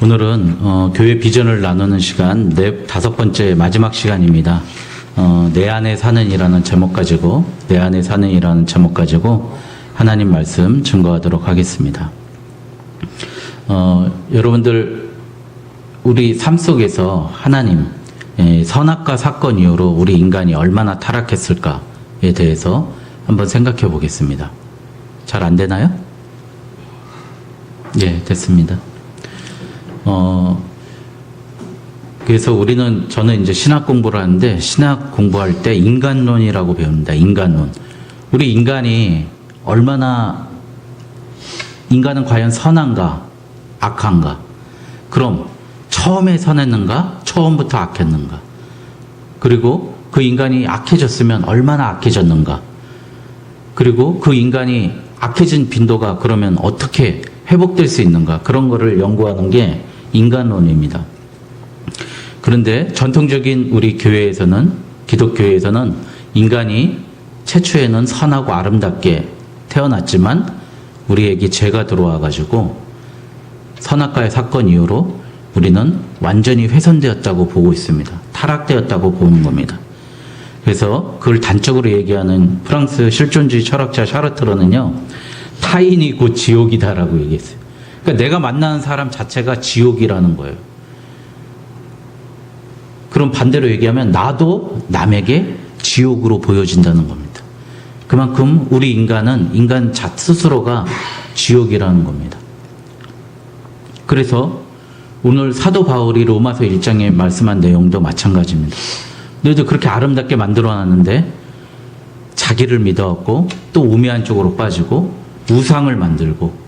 오늘은 교회 비전을 나누는 시간 다섯 번째 마지막 시간입니다. 내 안에 사는이라는 제목 가지고 하나님 말씀 증거하도록 하겠습니다. 여러분들 우리 삶 속에서 하나님 선악과 사건 이후로 우리 인간이 얼마나 타락했을까에 대해서 한번 생각해 보겠습니다. 잘 안 되나요? 예, 됐습니다. 그래서 저는 이제 신학 공부를 하는데, 신학 공부할 때 인간론이라고 배웁니다. 인간론. 우리 인간은 과연 선한가, 악한가? 그럼 처음에 선했는가, 처음부터 악했는가? 그리고 그 인간이 악해졌으면 얼마나 악해졌는가? 그리고 그 인간이 악해진 빈도가 그러면 어떻게 회복될 수 있는가? 그런 거를 연구하는 게 인간론입니다. 그런데 전통적인 우리 교회에서는, 기독교회에서는 인간이 최초에는 선하고 아름답게 태어났지만 우리에게 죄가 들어와가지고 선악과의 사건 이후로 우리는 완전히 훼손되었다고 보고 있습니다. 타락되었다고 보는 겁니다. 그래서 그걸 단적으로 얘기하는 프랑스 실존주의 철학자 샤르트르는요, 타인이 곧 지옥이다라고 얘기했어요. 그러니까 내가 만나는 사람 자체가 지옥이라는 거예요. 그럼 반대로 얘기하면 나도 남에게 지옥으로 보여진다는 겁니다. 그만큼 우리 인간 스스로가 지옥이라는 겁니다. 그래서 오늘 사도 바울이 로마서 1장에 말씀한 내용도 마찬가지입니다. 너희도 그렇게 아름답게 만들어놨는데 자기를 믿어왔고 또 우매한 쪽으로 빠지고 우상을 만들고,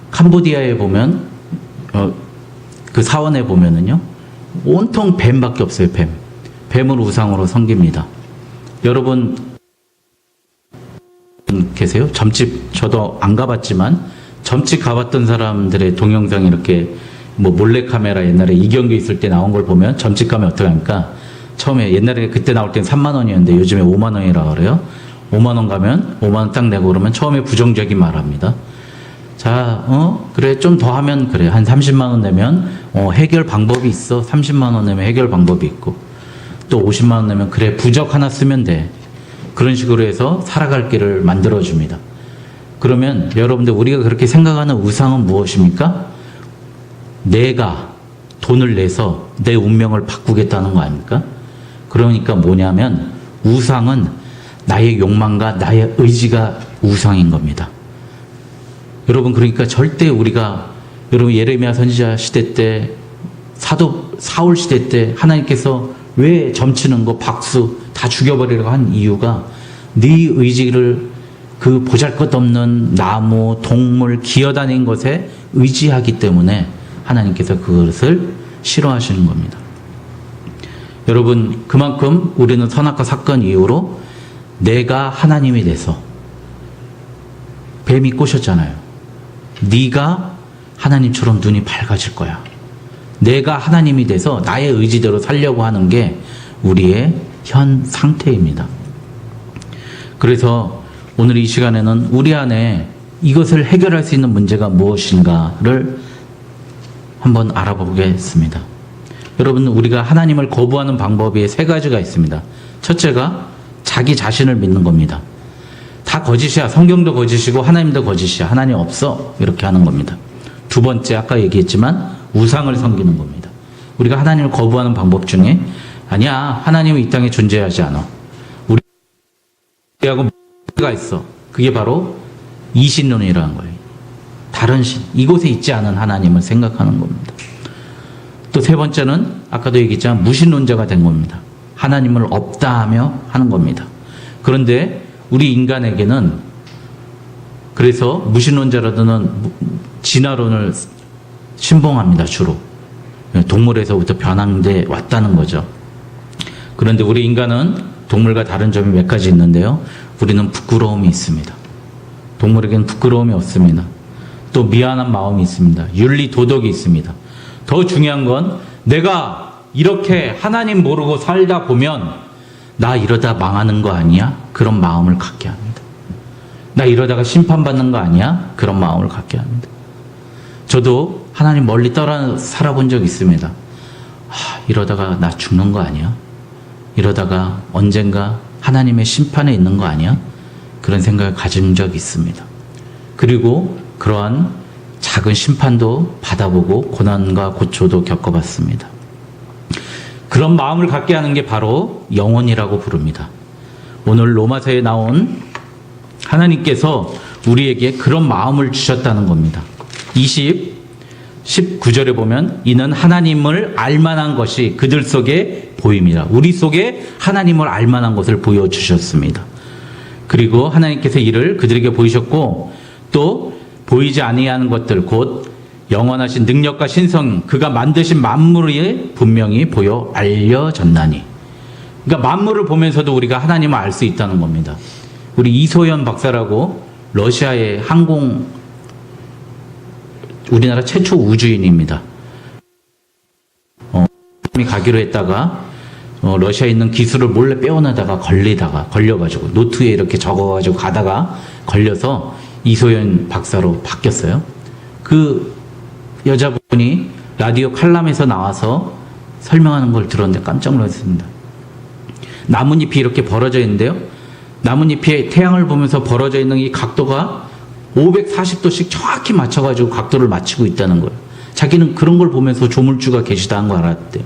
캄보디아에 보면 그 사원에 보면은요 온통 뱀밖에 없어요. 뱀을 우상으로 섬깁니다. 여러분 계세요? 점집, 저도 안 가봤지만 점집 가봤던 사람들의 동영상 이렇게 몰래카메라 옛날에 이경규 있을 때 나온 걸 보면 점집 가면 어떻게 합니까? 처음에 옛날에 그때 나올 땐 3만 원이었는데 요즘에 5만 원이라고 그래요. 5만 원 가면 5만 원 딱 내고 그러면 처음에 부정적인 말 합니다. 자, 그래, 좀 더 하면 그래. 한 30만 원 내면 해결 방법이 있어. 30만 원 내면 해결 방법이 있고, 또 50만 원 내면 그래, 부적 하나 쓰면 돼. 그런 식으로 해서 살아갈 길을 만들어줍니다. 그러면 여러분들, 우리가 그렇게 생각하는 우상은 무엇입니까? 내가 돈을 내서 내 운명을 바꾸겠다는 거 아닙니까? 그러니까 뭐냐면 우상은 나의 욕망과 나의 의지가 우상인 겁니다. 여러분, 그러니까 절대 여러분 예레미야 선지자 시대 때, 사울 시대 때 하나님께서 왜 점치는 거, 박수 다 죽여버리려고 한 이유가 네 의지를 그 보잘것없는 나무, 동물, 기어다니는 것에 의지하기 때문에 하나님께서 그것을 싫어하시는 겁니다. 여러분, 그만큼 우리는 선악과 사건 이후로 내가 하나님이 돼서, 뱀이 꼬셨잖아요. 네가 하나님처럼 눈이 밝아질 거야. 내가 하나님이 돼서 나의 의지대로 살려고 하는 게 우리의 현 상태입니다. 그래서 오늘 이 시간에는 우리 안에 이것을 해결할 수 있는 문제가 무엇인가를 한번 알아보겠습니다. 여러분, 우리가 하나님을 거부하는 방법이 세 가지가 있습니다. 첫째가 자기 자신을 믿는 겁니다. 다 거짓이야. 성경도 거짓이고 하나님도 거짓이야. 하나님 없어. 이렇게 하는 겁니다. 두 번째, 아까 얘기했지만 우상을 섬기는 겁니다. 우리가 하나님을 거부하는 방법 중에, 아니야, 하나님은 이 땅에 존재하지 않아. 우리하고 뭐가 있어. 그게 바로 이신론이라는 거예요. 다른 신, 이곳에 있지 않은 하나님을 생각하는 겁니다. 또 세 번째는 아까도 얘기했지만 무신론자가 된 겁니다. 하나님을 없다 하며 하는 겁니다. 그런데 우리 인간에게는, 그래서 무신론자라도는 진화론을 신봉합니다. 주로 동물에서부터 변환돼 왔다는 거죠. 그런데 우리 인간은 동물과 다른 점이 몇 가지 있는데요, 우리는 부끄러움이 있습니다. 동물에게는 부끄러움이 없습니다. 또 미안한 마음이 있습니다. 윤리 도덕이 있습니다. 더 중요한 건, 내가 이렇게 하나님 모르고 살다 보면 나 이러다 망하는 거 아니야? 그런 마음을 갖게 합니다. 나 이러다가 심판받는 거 아니야? 그런 마음을 갖게 합니다. 저도 하나님 멀리 떨어 살아본 적 있습니다. 이러다가 나 죽는 거 아니야? 이러다가 언젠가 하나님의 심판에 있는 거 아니야? 그런 생각을 가진 적 있습니다. 그리고 그러한 작은 심판도 받아보고 고난과 고초도 겪어봤습니다. 그런 마음을 갖게 하는 게 바로 영혼이라고 부릅니다. 오늘 로마서에 나온 하나님께서 우리에게 그런 마음을 주셨다는 겁니다. 19절에 보면 이는 하나님을 알만한 것이 그들 속에 보임이라. 우리 속에 하나님을 알만한 것을 보여주셨습니다. 그리고 하나님께서 이를 그들에게 보이셨고 또 보이지 아니하는 것들 곧 영원하신 능력과 신성 그가 만드신 만물이 분명히 보여 알려졌나니. 그러니까 만물을 보면서도 우리가 하나님을 알 수 있다는 겁니다. 우리 이소연 박사라고 러시아의 우리나라 최초 우주인입니다. 가기로 했다가 러시아에 있는 기술을 몰래 빼어나다가 걸려가지고 노트에 이렇게 적어가지고 가다가 걸려서 이소연 박사로 바뀌었어요. 그 여자분이 라디오 칼럼에서 나와서 설명하는 걸 들었는데 깜짝 놀랐습니다. 나뭇잎이 이렇게 벌어져 있는데요. 나뭇잎이 태양을 보면서 벌어져 있는 이 각도가 540도씩 정확히 맞춰가지고 각도를 맞추고 있다는 거예요. 자기는 그런 걸 보면서 조물주가 계시다는 걸 알았대요.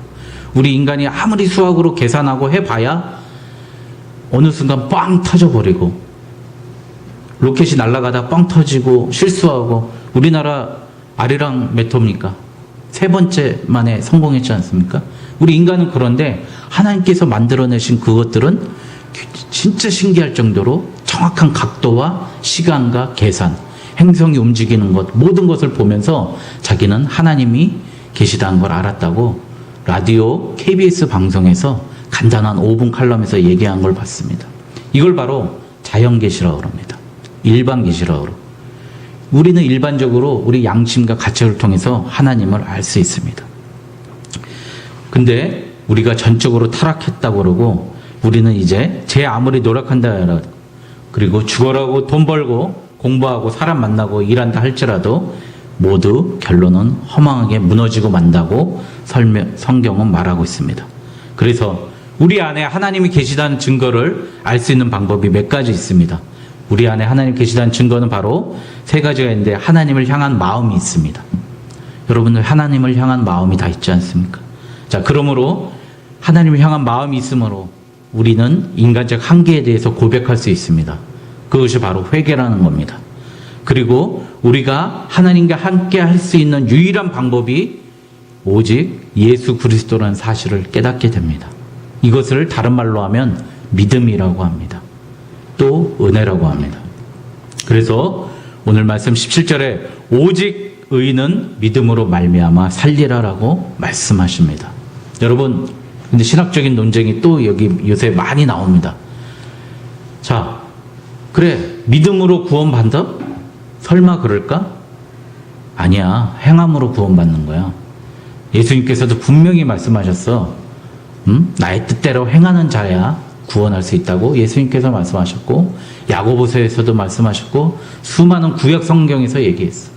우리 인간이 아무리 수학으로 계산하고 해봐야 어느 순간 빵 터져버리고 로켓이 날아가다 빵 터지고 실수하고 우리나라 아리랑 몇 호입니까? 3번째 만에 성공했지 않습니까? 우리 인간은 그런데 하나님께서 만들어내신 그것들은 진짜 신기할 정도로 정확한 각도와 시간과 계산, 행성이 움직이는 것, 모든 것을 보면서 자기는 하나님이 계시다는 걸 알았다고 라디오 KBS 방송에서 간단한 5분 칼럼에서 얘기한 걸 봤습니다. 이걸 바로 자연계시라고 합니다. 일반계시라고 그러고. 우리는 일반적으로 우리 양심과 가책을 통해서 하나님을 알 수 있습니다. 근데 우리가 전적으로 타락했다고 그러고 우리는 이제 제 아무리 노력한다 해라 그리고 죽어라고 돈 벌고 공부하고 사람 만나고 일한다 할지라도 모두 결론은 허망하게 무너지고 만다고 성경은 말하고 있습니다. 그래서 우리 안에 하나님이 계시다는 증거를 알 수 있는 방법이 몇 가지 있습니다. 우리 안에 하나님 계시다는 증거는 바로 3가지가 있는데 하나님을 향한 마음이 있습니다. 여러분들 하나님을 향한 마음이 다 있지 않습니까? 자, 그러므로 하나님을 향한 마음이 있으므로 우리는 인간적 한계에 대해서 고백할 수 있습니다. 그것이 바로 회개라는 겁니다. 그리고 우리가 하나님과 함께 할 수 있는 유일한 방법이 오직 예수 그리스도라는 사실을 깨닫게 됩니다. 이것을 다른 말로 하면 믿음이라고 합니다. 또 은혜라고 합니다. 그래서 오늘 말씀 17절에 오직 의인은 믿음으로 말미암아 살리라라고 말씀하십니다. 여러분, 근데 신학적인 논쟁이 또 여기 요새 많이 나옵니다. 자, 그래, 믿음으로 구원받아? 설마 그럴까? 아니야, 행함으로 구원받는 거야. 예수님께서도 분명히 말씀하셨어. 나의 뜻대로 행하는 자야 구원할 수 있다고 예수님께서 말씀하셨고, 야고보서에서도 말씀하셨고, 수많은 구약 성경에서 얘기했어.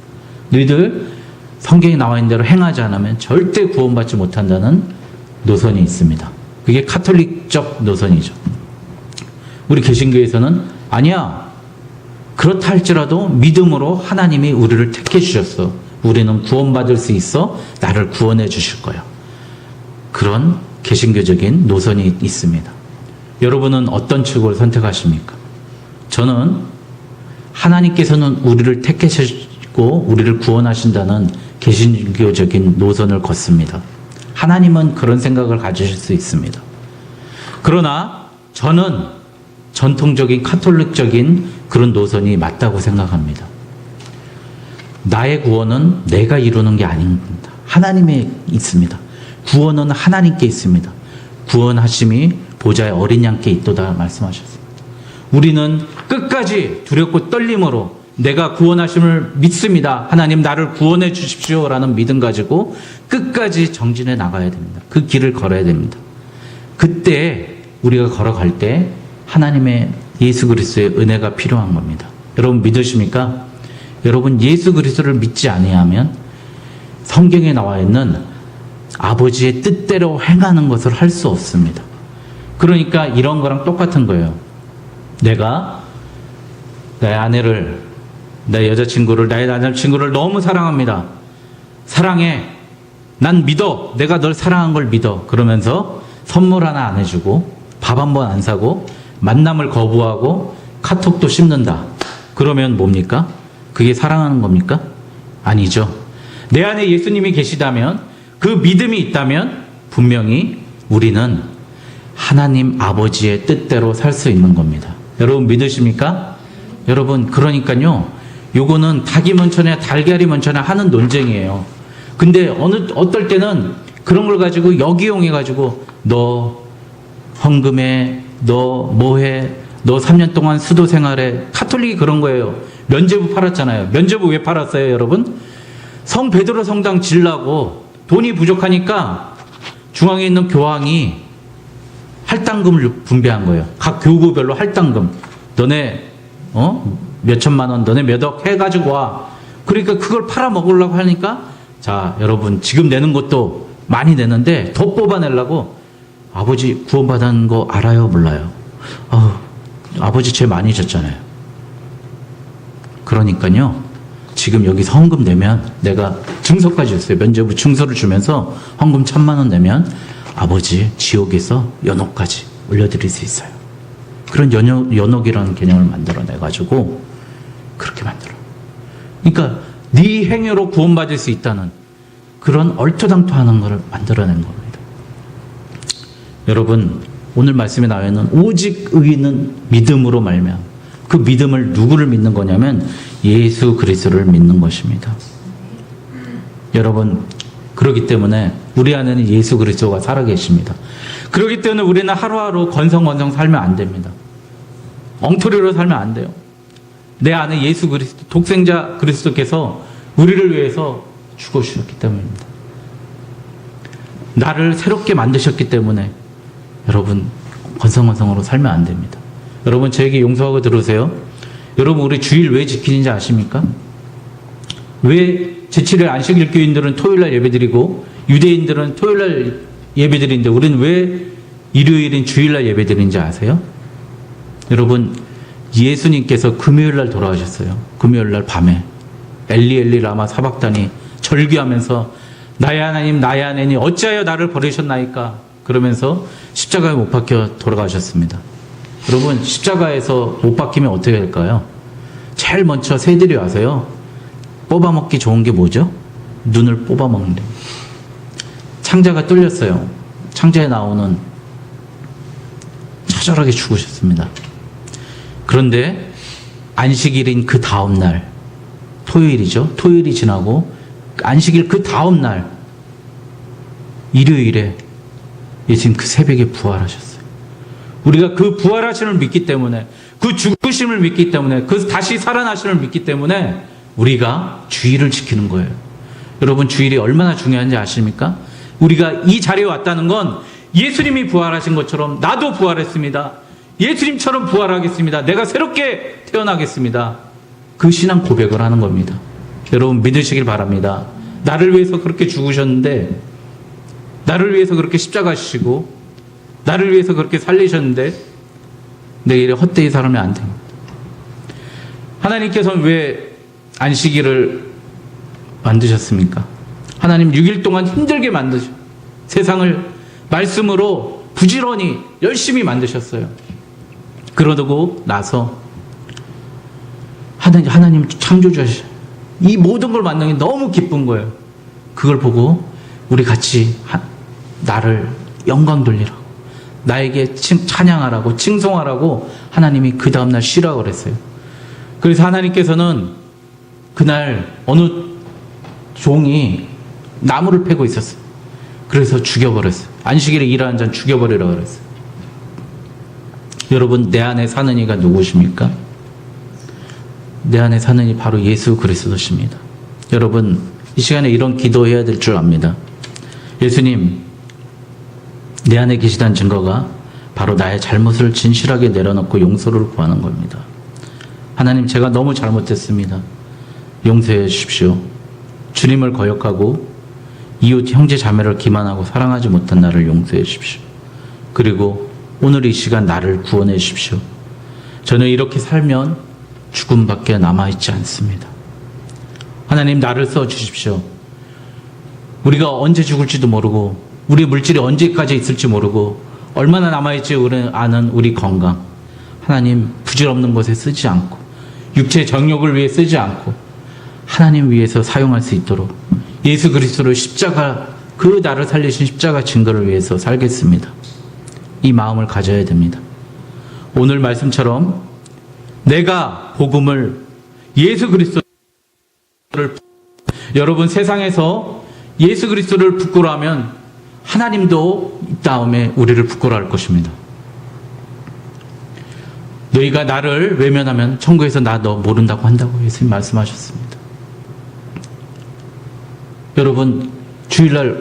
너희들 성경에 나와 있는 대로 행하지 않으면 절대 구원받지 못한다는 노선이 있습니다. 그게 카톨릭적 노선이죠. 우리 개신교에서는 아니야, 그렇다 할지라도 믿음으로 하나님이 우리를 택해 주셨어. 우리는 구원받을 수 있어. 나를 구원해 주실 거야. 그런 개신교적인 노선이 있습니다. 여러분은 어떤 측을 선택하십니까? 저는 하나님께서는 우리를 택하시고 우리를 구원하신다는 개신교적인 노선을 걷습니다. 하나님은 그런 생각을 가지실 수 있습니다. 그러나 저는 전통적인 카톨릭적인 그런 노선이 맞다고 생각합니다. 나의 구원은 내가 이루는 게 아닙니다. 하나님에 있습니다. 구원은 하나님께 있습니다. 구원하심이 보좌의 어린 양께 있도다 말씀하셨습니다. 우리는 끝까지 두렵고 떨림으로 내가 구원하심을 믿습니다. 하나님 나를 구원해 주십시오라는 믿음 가지고 끝까지 정진해 나가야 됩니다. 그 길을 걸어야 됩니다. 그때 우리가 걸어갈 때 하나님의 예수 그리스도의 은혜가 필요한 겁니다. 여러분 믿으십니까? 여러분 예수 그리스도를 믿지 아니하면 성경에 나와 있는 아버지의 뜻대로 행하는 것을 할 수 없습니다. 그러니까 이런 거랑 똑같은 거예요. 내가 내 아내를, 내 여자친구를, 나의 남자친구를 너무 사랑합니다. 사랑해. 난 믿어. 내가 널 사랑한 걸 믿어. 그러면서 선물 하나 안 해주고 밥 한 번 안 사고 만남을 거부하고 카톡도 씹는다. 그러면 뭡니까? 그게 사랑하는 겁니까? 아니죠. 내 안에 예수님이 계시다면, 그 믿음이 있다면 분명히 우리는 하나님 아버지의 뜻대로 살 수 있는 겁니다. 여러분 믿으십니까? 여러분, 그러니까요, 요거는 닭이 먼저냐 달걀이 먼저냐 하는 논쟁이에요. 근데 어떨 때는 그런 걸 가지고 역이용해 가지고 너 헌금해, 너 뭐해, 너 3년 동안 수도 생활해. 카톨릭이 그런 거예요. 면죄부 팔았잖아요. 면죄부 왜 팔았어요, 여러분? 성 베드로 성당 지으려고 돈이 부족하니까 중앙에 있는 교황이 할당금을 분배한 거예요. 각 교구별로 할당금. 너네 몇 천만 원, 너네 몇 억 해가지고 와. 그러니까 그걸 팔아 먹으려고 하니까, 자 여러분, 지금 내는 것도 많이 내는데 더 뽑아내려고, 아버지 구원받은 거 알아요, 몰라요? 아버지 죄 많이 졌잖아요. 그러니까요, 지금 여기 헌금 내면, 내가 증서까지 줬어요. 면죄부 증서를 주면서 헌금 1,000만 원 내면 아버지 지옥에서 연옥까지 올려드릴 수 있어요. 그런 연옥이라는 개념을 만들어내가지고 그렇게 만들어. 그러니까 네 행위로 구원받을 수 있다는 그런 얼토당토하는 것을 만들어낸 겁니다. 여러분, 오늘 말씀에 나와 있는 오직 의인은 믿음으로 말미암아, 그 믿음을 누구를 믿는 거냐면 예수 그리스도를 믿는 것입니다. 여러분, 그렇기 때문에 우리 안에는 예수 그리스도가 살아계십니다. 그렇기 때문에 우리는 하루하루 건성건성 살면 안 됩니다. 엉터리로 살면 안 돼요. 내 안에 예수 그리스도, 독생자 그리스도께서 우리를 위해서 죽어주셨기 때문입니다. 나를 새롭게 만드셨기 때문에 여러분, 건성건성으로 살면 안 됩니다. 여러분, 저에게 용서하고 들으세요. 여러분, 우리 주일 왜 지키는지 아십니까? 왜 제7일 안식일 교인들은 토요일날 예배드리고 유대인들은 토요일날 예배드리는데 우리는 왜 일요일인 주일날 예배드리는지 아세요? 여러분, 예수님께서 금요일날 돌아가셨어요. 금요일날 밤에 엘리 엘리 라마 사박다니 절규하면서 나의 하나님 나의 하나님 어찌하여 나를 버리셨나이까, 그러면서 십자가에 못 박혀 돌아가셨습니다. 여러분, 십자가에서 못 박히면 어떻게 될까요? 제일 먼저 새들이 와서요, 뽑아먹기 좋은 게 뭐죠? 눈을 뽑아먹는데, 창자가 뚫렸어요. 창자에 나오는, 처절하게 죽으셨습니다. 그런데 안식일인 그 다음날, 토요일이죠. 토요일이 지나고 안식일 그 다음날 일요일에 예수님 그 새벽에 부활하셨어요. 우리가 그 부활하심을 믿기 때문에, 그 죽으심을 믿기 때문에, 그 다시 살아나심을 믿기 때문에 우리가 주일을 지키는 거예요. 여러분, 주일이 얼마나 중요한지 아십니까? 우리가 이 자리에 왔다는 건 예수님이 부활하신 것처럼 나도 부활했습니다. 예수님처럼 부활하겠습니다. 내가 새롭게 태어나겠습니다. 그 신앙 고백을 하는 겁니다. 여러분, 믿으시길 바랍니다. 나를 위해서 그렇게 죽으셨는데, 나를 위해서 그렇게 십자가 지시고, 나를 위해서 그렇게 살리셨는데 내일에 헛되이 살면 안 됩니다. 하나님께서는 왜 안식일을 만드셨습니까? 하나님 6일 동안 힘들게 세상을 말씀으로 부지런히 열심히 만드셨어요. 그러고 나서 하나님 창조주셔, 이 모든 걸 만나는 게 너무 기쁜 거예요. 그걸 보고 우리 같이 나를 영광 돌리라고, 나에게 찬양하라고, 칭송하라고 하나님이 그 다음날 쉬라고 그랬어요. 그래서 하나님께서는 그날 어느 종이 나무를 패고 있었어요. 그래서 죽여버렸어요. 안식일에 일하는 자는 죽여버리라고 그랬어요. 여러분, 내 안에 사는 이가 누구십니까? 내 안에 사는 이 바로 예수 그리스도십니다. 여러분, 이 시간에 이런 기도해야 될 줄 압니다. 예수님, 내 안에 계시다는 증거가 바로 나의 잘못을 진실하게 내려놓고 용서를 구하는 겁니다. 하나님, 제가 너무 잘못했습니다. 용서해 주십시오. 주님을 거역하고 이웃 형제 자매를 기만하고 사랑하지 못한 나를 용서해 주십시오. 그리고 오늘 이 시간 나를 구원해 주십시오. 저는 이렇게 살면 죽음밖에 남아있지 않습니다. 하나님, 나를 써주십시오. 우리가 언제 죽을지도 모르고 우리 물질이 언제까지 있을지 모르고 얼마나 남아있지 아는 우리 건강, 하나님 부질없는 것에 쓰지 않고 육체 정욕을 위해 쓰지 않고 하나님 위해서 사용할 수 있도록 예수 그리스도를 십자가, 그 나를 살리신 십자가 증거를 위해서 살겠습니다. 이 마음을 가져야 됩니다. 오늘 말씀처럼 내가 복음을, 예수 그리스도를, 여러분 세상에서 예수 그리스도를 부끄러워하면 하나님도 이 다음에 우리를 부끄러워할 것입니다. 너희가 나를 외면하면 천국에서 나 너 모른다고 한다고 예수님 말씀하셨습니다. 여러분, 주일날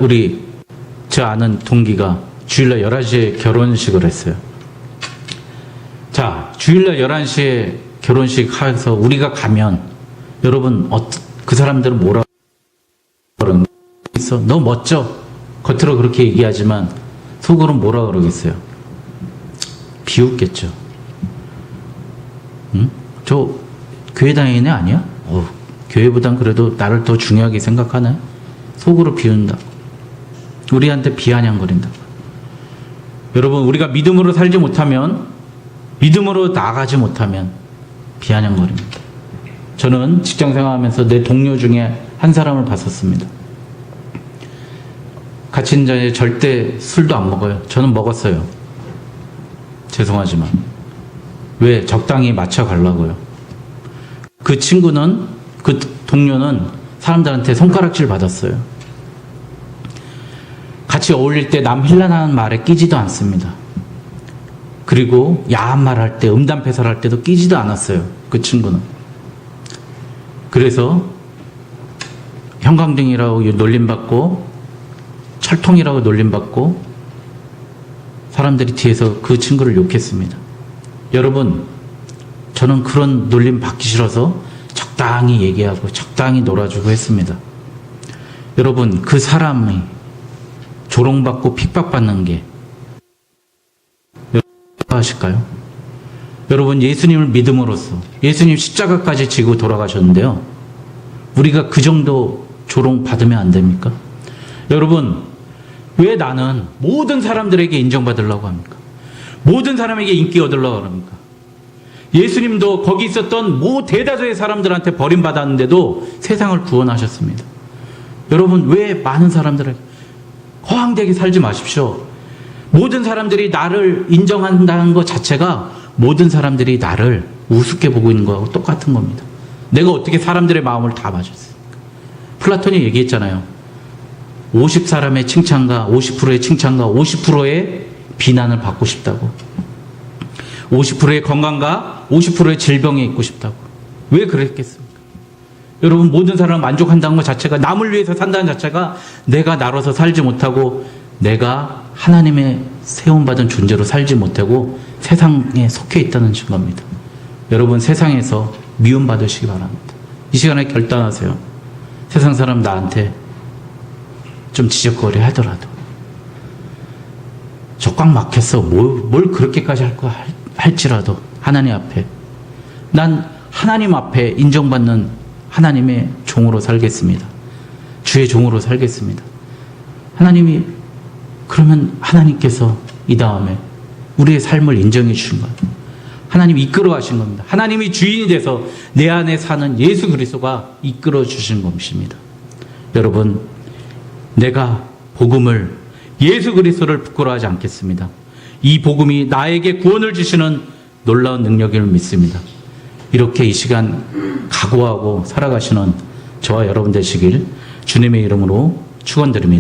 저 아는 동기가 주일날 11시에 결혼식을 했어요. 자, 주일날 11시에 결혼식 해서 우리가 가면 여러분 그 사람들은 뭐라고 그러는 있어? 너 멋져. 겉으로 그렇게 얘기하지만 속으로는 뭐라 그러겠어요? 비웃겠죠. 응? 저 교회 다니는 애 아니야? 교회보단 그래도 나를 더 중요하게 생각하네? 속으로 비운다. 우리한테 비아냥거린다. 여러분, 우리가 믿음으로 살지 못하면, 믿음으로 나아가지 못하면 비아냥거립니다. 저는 직장생활하면서 내 동료 중에 한 사람을 봤었습니다. 같이 있는 자리에 절대 술도 안 먹어요. 저는 먹었어요. 죄송하지만. 왜? 적당히 맞춰가려고요. 그 친구는, 그 동료는 사람들한테 손가락질 받았어요. 같이 어울릴 때 남 힐난하는 말에 끼지도 않습니다. 그리고 야한 말 할 때, 음담패설 할 때도 끼지도 않았어요. 그 친구는. 그래서 형광등이라고 놀림받고 철통이라고 놀림받고 사람들이 뒤에서 그 친구를 욕했습니다. 여러분, 저는 그런 놀림 받기 싫어서 적당히 얘기하고 적당히 놀아주고 했습니다. 여러분, 그 사람이 조롱받고 핍박받는 게 하실까요? 여러분, 예수님을 믿음으로써 예수님 십자가까지 지고 돌아가셨는데요. 우리가 그 정도 조롱받으면 안 됩니까? 여러분, 왜 나는 모든 사람들에게 인정받으려고 합니까? 모든 사람에게 인기 얻으려고 합니까? 예수님도 거기 있었던 대다수의 사람들한테 버림받았는데도 세상을 구원하셨습니다. 여러분, 왜 많은 사람들에게 허황되게 살지 마십시오. 모든 사람들이 나를 인정한다는 것 자체가 모든 사람들이 나를 우습게 보고 있는 거하고 똑같은 겁니다. 내가 어떻게 사람들의 마음을 다 맞았습니까? 플라톤이 얘기했잖아요. 50사람의 칭찬과 50%의 칭찬과 50%의 비난을 받고 싶다고. 50%의 건강과 50%의 질병에 있고 싶다고. 왜 그랬겠습니까? 여러분, 모든 사람을 만족한다는 것 자체가, 남을 위해서 산다는 자체가 내가 나로서 살지 못하고 내가 하나님의 세움받은 존재로 살지 못하고 세상에 속해 있다는 증거입니다. 여러분, 세상에서 미움받으시기 바랍니다. 이 시간에 결단하세요. 세상 사람 나한테 좀 지적거리 하더라도 저 꽉 막혔어. 뭘 그렇게까지 할지라도 하나님 앞에, 난 하나님 앞에 인정받는 하나님의 종으로 살겠습니다. 주의 종으로 살겠습니다. 하나님이, 그러면 하나님께서 이 다음에 우리의 삶을 인정해 주신 거예요. 하나님 이끌어 가신 겁니다. 하나님이 주인이 돼서 내 안에 사는 예수 그리스도가 이끌어 주신 것입니다. 여러분, 내가 복음을, 예수 그리스도를 부끄러워하지 않겠습니다. 이 복음이 나에게 구원을 주시는 놀라운 능력을 믿습니다. 이렇게 이 시간 각오하고 살아가시는 저와 여러분 되시길 주님의 이름으로 축원드립니다.